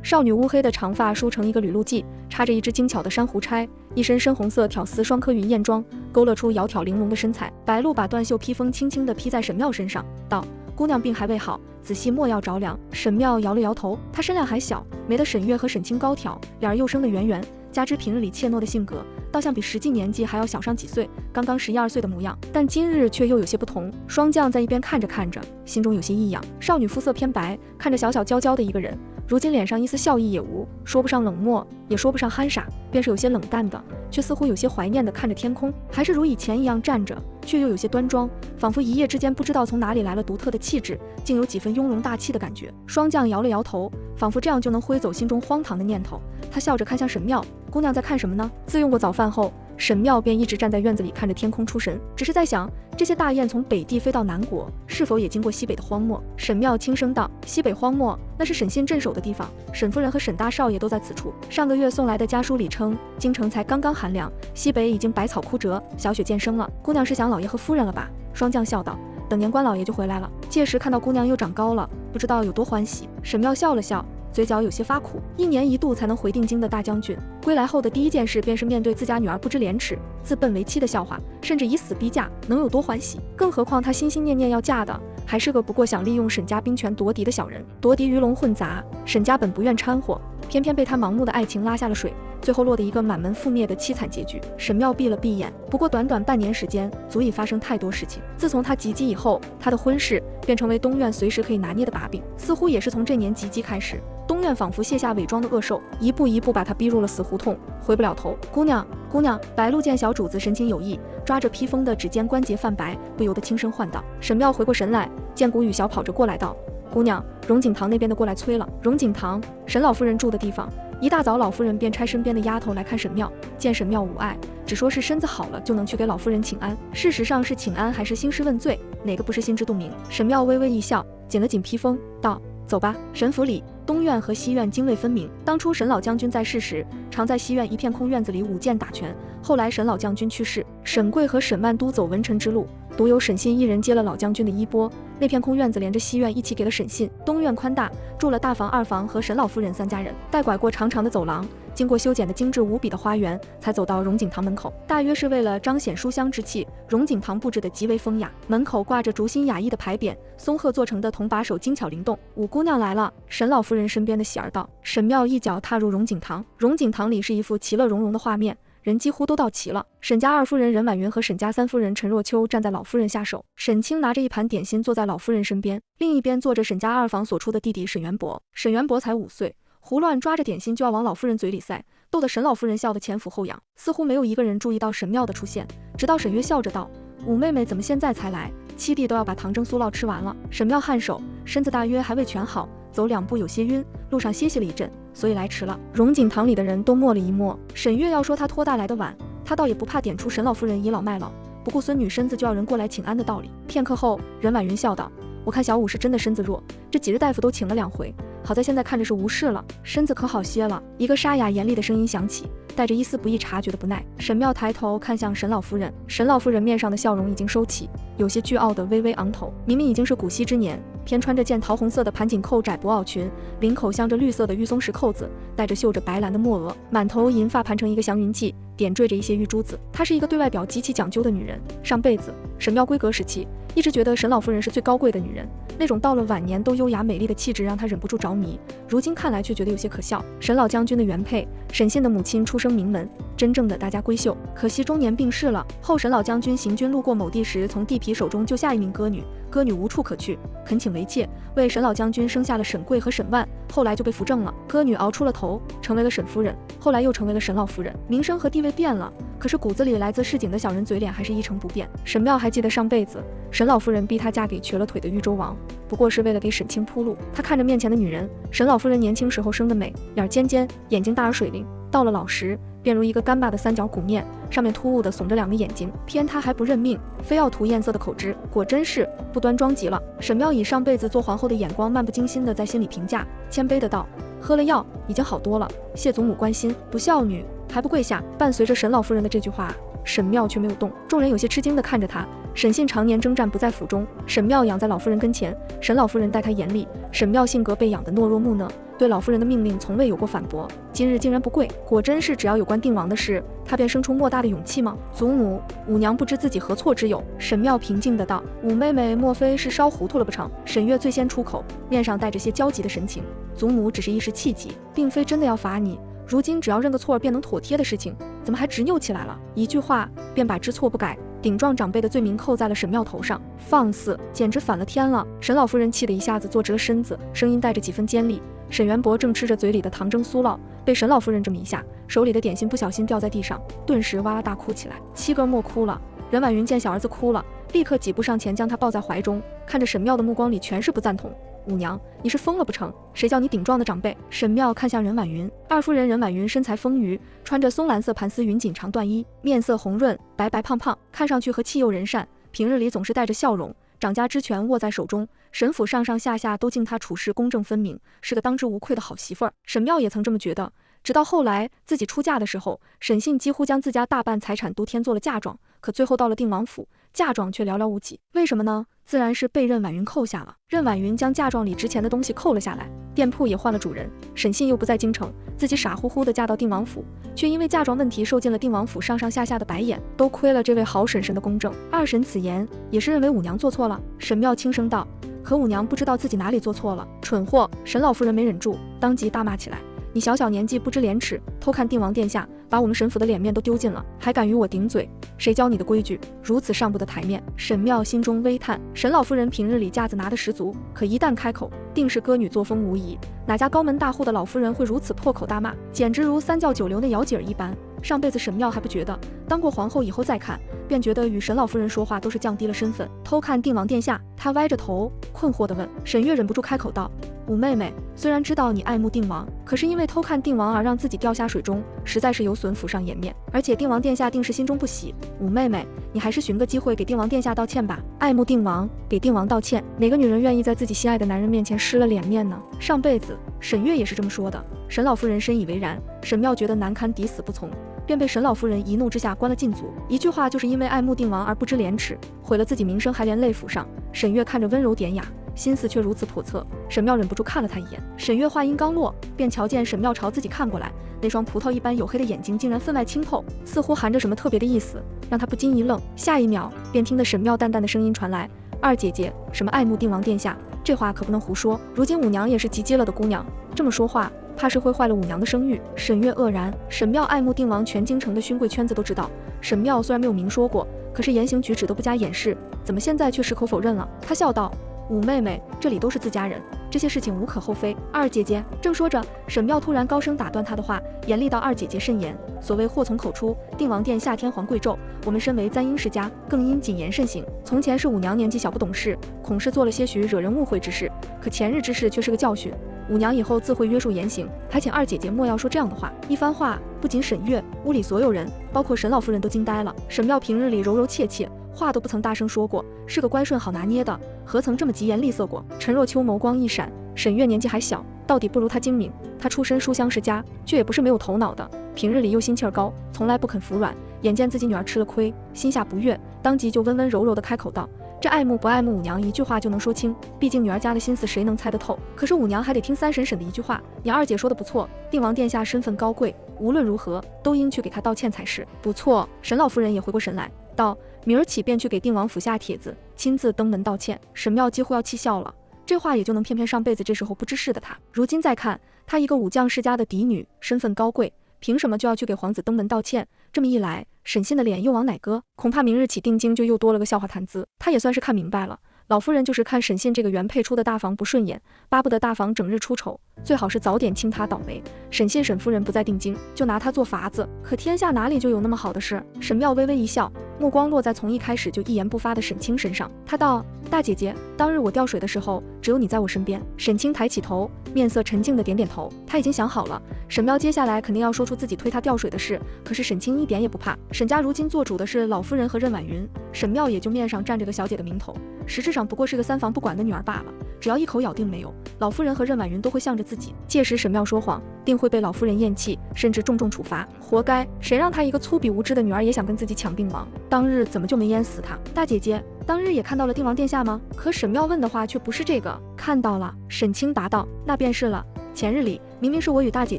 少女乌黑的长发梳成一个铝鹿髻，插着一只精巧的珊瑚钗，一身深红色挑丝双科云燕装，勾勒出窈窕玲珑的身材。白鹿把断袖披风轻轻地披在沈庙身上，道：“姑娘病还未好，仔细莫要着凉。”沈庙摇了摇头，她身量还小，没得沈月和沈清高挑，脸儿又生得圆圆，加之平日里怯懦的性格，倒像比实际年纪还要小上几岁，刚刚11、12岁的模样。但今日却又有些不同。霜降在一边看着看着，心中有些异样。少女肤色偏白，看着小小娇娇的一个人，如今脸上一丝笑意也无，说不上冷漠，也说不上憨傻，便是有些冷淡的，却似乎有些怀念的看着天空，还是如以前一样站着，却又有些端庄，仿佛一夜之间不知道从哪里来了独特的气质，竟有几分雍容大气的感觉。霜降摇了摇头，仿佛这样就能挥走心中荒唐的念头。他笑着看向沈庙，姑娘在看什么呢？自用过早饭后，沈庙便一直站在院子里看着天空出神，只是在想，这些大雁从北地飞到南国，是否也经过西北的荒漠？沈庙轻声道：“西北荒漠，那是沈信镇守的地方，沈夫人和沈大少爷都在此处。上个月送来的家书里称，京城才刚刚寒凉，西北已经百草枯折，小雪渐生了。姑娘是想老爷和夫人了吧？”霜降笑道：“等年关老爷就回来了，届时看到姑娘又长高了，不知道有多欢喜。”沈庙笑了笑，嘴角有些发苦。1年1度才能回定京的大将军，归来后的第一件事便是面对自家女儿不知廉耻、自奔为妻的笑话，甚至以死逼嫁，能有多欢喜？更何况他心心念念要嫁的，还是个不过想利用沈家兵权夺嫡的小人。夺嫡鱼龙混杂，沈家本不愿掺和，偏偏被他盲目的爱情拉下了水，最后落得一个满门覆灭的凄惨结局。沈庙闭了闭眼，不过短短半年时间，足以发生太多事情。自从他及笄以后，他的婚事便成为东院随时可以拿捏的把柄。似乎也是从这年及笄开始，东院仿佛卸下伪装的恶兽，一步一步把他逼入了死胡同，回不了头。姑娘，姑娘！白鹿见小主子神情有异，抓着披风的指尖关节泛白，不由得轻声唤道。沈庙回过神来，见谷雨小跑着过来道：“姑娘，荣景堂那边的过来催了。”荣景堂，沈老夫人住的地方。一大早，老夫人便差身边的丫头来看沈庙，见沈庙无碍，只说是身子好了就能去给老夫人请安。事实上是请安还是兴师问罪，哪个不是心知肚明？沈庙微微一笑，紧了紧披风，道：“走吧。”沈府里，东院和西院泾渭分明。当初沈老将军在世时，常在西院一片空院子里舞剑打拳。后来沈老将军去世，沈贵和沈曼都走文臣之路，独有沈信一人接了老将军的衣钵。那片空院子连着西院一起给了沈信。东院宽大，住了大房、二房和沈老夫人3家人。待拐过长长的走廊，经过修剪的精致无比的花园，才走到荣景堂门口。大约是为了彰显书香之气，荣景堂布置得极为风雅，门口挂着竹心雅逸的牌匾，松鹤做成的铜把手精巧灵动。五姑娘来了，沈老夫人身边的喜儿道。沈庙一脚踏入荣景堂，荣景堂里是一副其乐融融的画面，人几乎都到齐了。沈家2夫人任婉云和沈家3夫人陈若秋站在老夫人下手，沈清拿着一盘点心坐在老夫人身边，另一边坐着沈家2房所出的弟弟沈元博。沈元博才5岁，胡乱抓着点心就要往老夫人嘴里塞，逗得沈老夫人笑得前俯后仰。似乎没有一个人注意到沈庙的出现，直到沈月笑着道：“五妹妹怎么现在才来？七弟都要把糖蒸酥酪吃完了。”沈庙颔首，身子大约还未全好，走2步有些晕，路上歇息了一阵，所以来迟了。荣景堂里的人都默了一默。沈月要说他托大来的晚，他倒也不怕点出沈老夫人倚老卖老，不顾孙女身子就要人过来请安的道理。片刻后，任婉云笑道：“我看小五是真的身子弱，这几日大夫都请了2回，好在现在看着是无事了，身子可好些了。”一个沙哑严厉的声音响起，带着一丝不易察觉的不耐。沈庙抬头看向沈老夫人，沈老夫人面上的笑容已经收起，有些倨傲的微微昂头。明明已经是古稀之年，偏穿着件桃红色的盘锦扣窄薄袄裙，领口镶着绿色的玉松石扣子，带着绣着白蓝的墨额，满头银发盘成一个祥云髻，点缀着一些玉珠子。她是一个对外表极其讲究的女人。上辈子沈庙闺阁时期，一直觉得沈老夫人是最高贵的女人，那种到了晚年都优雅美丽的气质让她忍不住着迷。如今看来却觉得有些可笑。沈老将军的原配沈信的母亲出生名门，真正的大家闺秀，可惜中年病逝了。后沈老将军行军路过某地时，从地痞手中救下一名歌女，歌女无处可去，恳请为妾，为沈老将军生下了沈贵和沈万，后来就被扶正了。歌女熬出了头，成为了沈夫人，后来又成为了沈老夫人，名声和地位变了，可是骨子里来自市井的小人嘴脸还是一成不变。沈庙还记得上辈子沈老夫人逼她嫁给瘸了腿的豫州王，不过是为了给沈清铺路。她看着面前的女人，沈老夫人年轻时候生得美，眼尖尖，眼睛大而水灵，到了老时便如一个干巴的三角骨面，上面突兀的耸着2个眼睛，偏她还不认命，非要涂艳色的口脂，果真是不端庄极了。沈庙以上辈子做皇后的眼光漫不经心的在心里评价，谦卑的道：“喝了药已经好多了，谢祖母关心，不孝女还不跪下。”伴随着沈老夫人的这句话，沈庙却没有动。众人有些吃惊的看着他。沈信常年征战不在府中，沈庙养在老夫人跟前，沈老夫人待他严厉，沈庙性格被养得懦弱木讷，对老夫人的命令从未有过反驳，今日竟然不跪，果真是只要有关定王的事，他便生出莫大的勇气吗？祖母，武娘不知自己何错之有。沈妙平静的道：武妹妹莫非是烧糊涂了不成？沈月最先出口，面上带着些焦急的神情。祖母只是一时气急，并非真的要罚你，如今只要认个错便能妥帖的事情，怎么还执拗起来了？一句话便把知错不改顶撞长辈的罪名扣在了沈妙头上，放肆，简直反了天了！沈老夫人气得一下子坐直了身子，声音带着几分尖利。沈元伯正吃着嘴里的糖蒸酥酪，被沈老夫人这么一下，手里的点心不小心掉在地上，顿时哇哇大哭起来。七哥莫哭了。任婉云见小儿子哭了，立刻几步上前将他抱在怀中，看着沈妙的目光里全是不赞同。武娘，你是疯了不成？谁叫你顶撞的长辈？沈妙看向任婉云，二夫人任婉云身材丰腴，穿着松蓝色盘丝云锦长缎衣，面色红润，白白胖胖，看上去和气诱人善，平日里总是带着笑容，掌家之权握在手中，沈府上上下下都敬她处事公正分明，是个当之无愧的好媳妇儿。沈妙也曾这么觉得，直到后来自己出嫁的时候，沈信几乎将自家大半财产都添做了嫁妆，可最后到了定王府，嫁妆却寥寥无几。为什么呢？自然是被任婉云扣下了。任婉云将嫁妆里值钱的东西扣了下来，店铺也换了主人，沈信又不在京城，自己傻乎乎的嫁到定王府，却因为嫁妆问题受尽了定王府上上下下的白眼，都亏了这位好婶婶的公正。二婶此言也是认为武娘做错了。沈妙轻声道：可武娘不知道自己哪里做错了。蠢货！沈老夫人没忍住，当即大骂起来：你小小年纪不知廉耻，偷看定王殿下，把我们沈府的脸面都丢尽了，还敢与我顶嘴？谁教你的规矩？如此上不得台面！沈妙心中微叹，沈老夫人平日里架子拿得十足，可一旦开口，定是歌女作风无疑。哪家高门大户的老夫人会如此破口大骂？简直如三教九流那姚姐儿一般。上辈子沈妙还不觉得，当过皇后以后再看，便觉得与沈老夫人说话都是降低了身份。偷看定王殿下，她歪着头困惑地问。沈月忍不住开口道：武妹妹，虽然知道你爱慕定王，可是因为偷看定王而让自己掉下水中，实在是有损府上颜面，而且定王殿下定是心中不喜。武妹妹，你还是寻个机会给定王殿下道歉吧。爱慕定王，给定王道歉，哪个女人愿意在自己心爱的男人面前失了脸面呢？上辈子沈月也是这么说的。沈老夫人深以为然，沈妙觉得难堪，抵死不从，便被沈老夫人一怒之下关了禁足。一句话就是因为爱慕定王而不知廉耻，毁了自己名声，还连累府上。沈月看着温柔典雅，心思却如此叵测。沈妙忍不住看了他一眼。沈月话音刚落，便瞧见沈妙朝自己看过来，那双葡萄一般黝黑的眼睛竟然分外清透，似乎含着什么特别的意思，让他不禁一愣。下一秒便听得沈妙淡淡的声音传来：二姐姐，什么爱慕定王殿下，这话可不能胡说。如今武娘也是急接了的姑娘，这么说话怕是会坏了武娘的声誉。沈月愕然，沈妙爱慕定王，全京城的勋贵圈子都知道。沈妙虽然没有明说过，可是言行举止都不加掩饰，怎么现在却矢口否认了？她笑道：武妹妹，这里都是自家人，这些事情无可厚非。二姐姐，正说着，沈妙突然高声打断她的话，严厉道：二姐姐慎言，所谓祸从口出，定王殿下天皇贵胄，我们身为簪缨世家，更应谨言慎行。从前是武娘年纪小不懂事，恐是做了些许惹人误会之事，可前日之事却是个教训，武娘以后自会约束言行，还请二姐姐莫要说这样的话。一番话不仅沈月，屋里所有人，包括沈老夫人都惊呆了。沈妙平日里柔柔怯怯，话都不曾大声说过，是个乖顺好拿捏的，何曾这么疾言厉色过？陈若秋眸光一闪，沈月年纪还小，到底不如她精明。她出身书香世家，却也不是没有头脑的，平日里又心气儿高，从来不肯服软。眼见自己女儿吃了亏，心下不悦，当即就温温柔柔地开口道：这爱慕不爱慕，武娘一句话就能说清，毕竟女儿家的心思谁能猜得透？可是武娘还得听三婶婶的一句话。你二姐说的不错，定王殿下身份高贵，无论如何都应去给他道歉才是。不错。沈老夫人也回过神来，道：明儿起便去给定王府下帖子，亲自登门道歉。沈妙几乎要气笑了，这话也就能骗骗上辈子这时候不知事的她。如今再看，她一个武将世家的嫡女，身份高贵，凭什么就要去给皇子登门道歉？这么一来，沈信的脸又往哪搁？恐怕明日起定京就又多了个笑话谈资。他也算是看明白了，老夫人就是看沈信这个原配出的大房不顺眼，巴不得大房整日出丑，最好是早点清他倒霉。沈信沈夫人不在定京，就拿他做法子，可天下哪里就有那么好的事？沈妙微微一笑，目光落在从一开始就一言不发的沈清身上，他道：大姐姐，当日我掉水的时候，只有你在我身边。沈清抬起头，面色沉静的点点头，他已经想好了，沈妙接下来肯定要说出自己推他掉水的事，可是沈清一点也不怕。沈家如今做主的是老夫人和任婉云，沈妙也就面上站着个小姐的名头，实质上不过是个三房不管的女儿罢了。只要一口咬定没有，老夫人和任婉云都会向着自己，届时沈妙说谎，定会被老夫人厌弃，甚至重重处罚。活该，谁让她一个粗鄙无知的女儿也想跟自己抢定王？当日怎么就没淹死她？大姐姐，当日也看到了定王殿下吗？可沈妙问的话却不是这个。看到了，沈清答道。那便是了。前日里，明明是我与大姐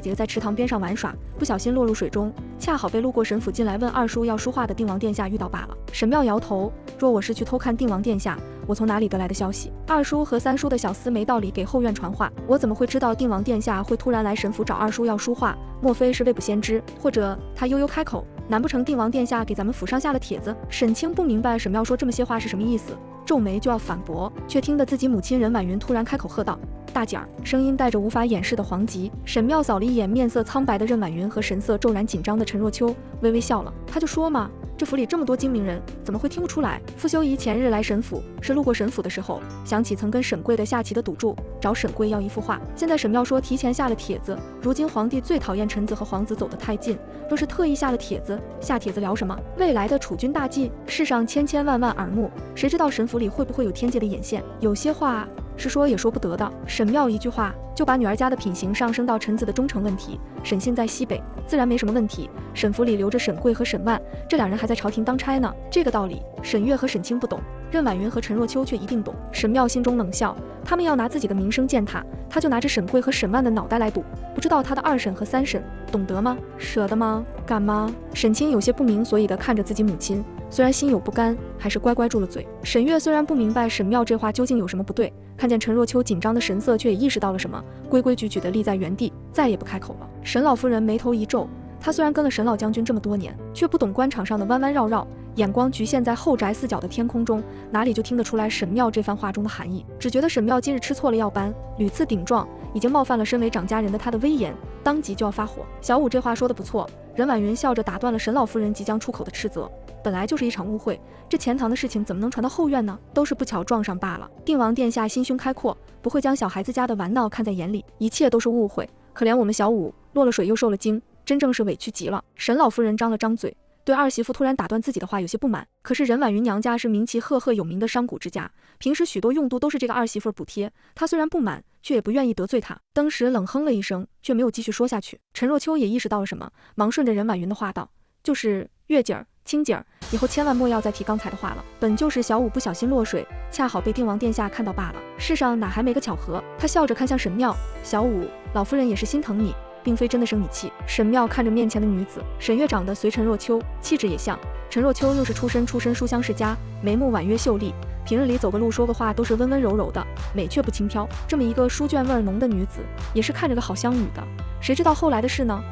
姐在池塘边上玩耍，不小心落入水中，恰好被路过神府进来问二叔要书画的定王殿下遇到罢了。神庙摇头，若我是去偷看定王殿下，我从哪里得来的消息？二叔和三叔的小厮没道理给后院传话，我怎么会知道定王殿下会突然来神府找二叔要书画？莫非是未卜先知？或者他悠悠开口，难不成定王殿下给咱们府上下了帖子？沈清不明白沈庙说这么些话是什么意思，皱眉就要反驳，却听得自己母亲任婉云突然开口喝道：“大姐儿！”声音带着无法掩饰的惶急。沈庙扫了一眼面色苍白的任婉云和神色骤然紧张的陈若秋，微微笑了。他就说嘛，这府里这么多精明人，怎么会听不出来？傅修仪前日来沈府，是路过沈府的时候，想起曾跟沈贵的下棋的赌注，找沈贵要一幅画。现在沈庙说提前下了帖子，如今皇帝最讨厌臣子和皇子走得太近，若是特意下了帖子，下帖子聊什么？未来的储君大计，世上千千万万耳目，谁知道沈府里会不会有天界的眼线？有些话是说也说不得的。沈庙一句话就把女儿家的品行上升到臣子的忠诚问题。沈信在西北，自然没什么问题。沈府里留着沈贵和沈万，这两人还在朝廷当差呢。这个道理，沈月和沈清不懂，任婉云和陈若秋却一定懂。沈庙心中冷笑，他们要拿自己的名声践踏，他就拿着沈贵和沈万的脑袋来赌。不知道他的二婶和三婶懂得吗？舍得吗？敢吗？沈清有些不明所以地看着自己母亲，虽然心有不甘，还是乖乖住了嘴。沈月虽然不明白沈庙这话究竟有什么不对，看见陈若秋紧张的神色，却也意识到了什么，规规矩矩地立在原地，再也不开口了。沈老夫人眉头一皱，她虽然跟了沈老将军这么多年，却不懂官场上的弯弯绕绕，眼光局限在后宅四角的天空中，哪里就听得出来沈庙这番话中的含义？只觉得沈庙今日吃错了药般，屡次顶撞，已经冒犯了身为长家人的他的威严，当即就要发火。小五这话说得不错，任婉云笑着打断了沈老夫人即将出口的斥责。本来就是一场误会，这钱塘的事情怎么能传到后院呢？都是不巧撞上罢了。定王殿下心胸开阔，不会将小孩子家的玩闹看在眼里，一切都是误会。可怜我们小五落了水又受了惊，真正是委屈极了。沈老夫人张了张嘴，对二媳妇突然打断自己的话有些不满。可是任婉云娘家是名其赫赫有名的商贾之家，平时许多用度都是这个二媳妇补贴，她虽然不满，却也不愿意得罪她。当时冷哼了一声，却没有继续说下去。陈若秋也意识到了什么，忙顺着任婉云的话道：“就是月姐儿、青姐儿，以后千万莫要再提刚才的话了。本就是小五不小心落水，恰好被定王殿下看到罢了，世上哪还没个巧合？”他笑着看向沈庙：“小五，老夫人也是心疼你，并非真的生你气。”沈庙看着面前的女子，沈月长得随陈若秋，气质也像。陈若秋又是出身书香世家，眉目婉约秀丽，平日里走个路说个话都是温温柔柔的，美却不轻佻。这么一个书卷味浓的女子，也是看着个好乡女的。谁知道后来的事呢？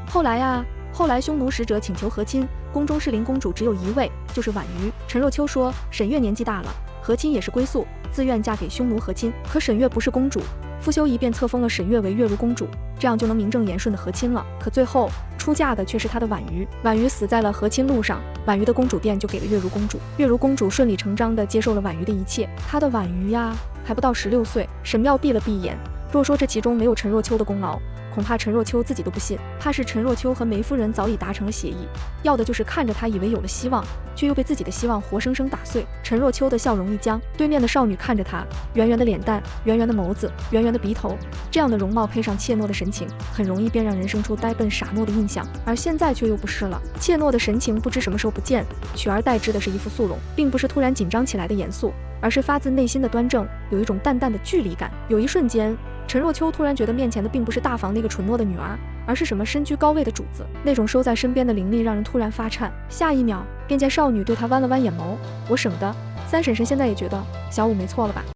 后来匈奴使者请求和亲，宫中适龄公主只有一位，就是婉瑜。陈若秋说沈月年纪大了，和亲也是归宿，自愿嫁给匈奴和亲。可沈月不是公主，傅修仪便册封了沈月为月如公主，这样就能名正言顺的和亲了。可最后出嫁的却是他的婉瑜，婉瑜死在了和亲路上，婉瑜的公主殿就给了月如公主。月如公主顺理成章地接受了婉瑜的一切。她的婉瑜呀，还不到16岁。沈庙闭了闭眼，若说这其中没有陈若秋的功劳，恐怕陈若秋自己都不信。怕是陈若秋和梅夫人早已达成了协议，要的就是看着他以为有了希望，却又被自己的希望活生生打碎。陈若秋的笑容一僵，对面的少女看着他，圆圆的脸蛋，圆圆的眸子，圆圆的鼻头，这样的容貌配上怯懦的神情，很容易便让人生出呆笨傻懦的印象。而现在却又不是了，怯懦的神情不知什么时候不见，取而代之的是一副肃容，并不是突然紧张起来的严肃，而是发自内心的端正，有一种淡淡的距离感。有一瞬间，陈若秋突然觉得面前的并不是大房那个蠢懦的女儿，而是什么身居高位的主子，那种收在身边的凌厉让人突然发颤。下一秒便见少女对他弯了弯眼眸：“我省的。”三婶婶现在也觉得小五没错了吧？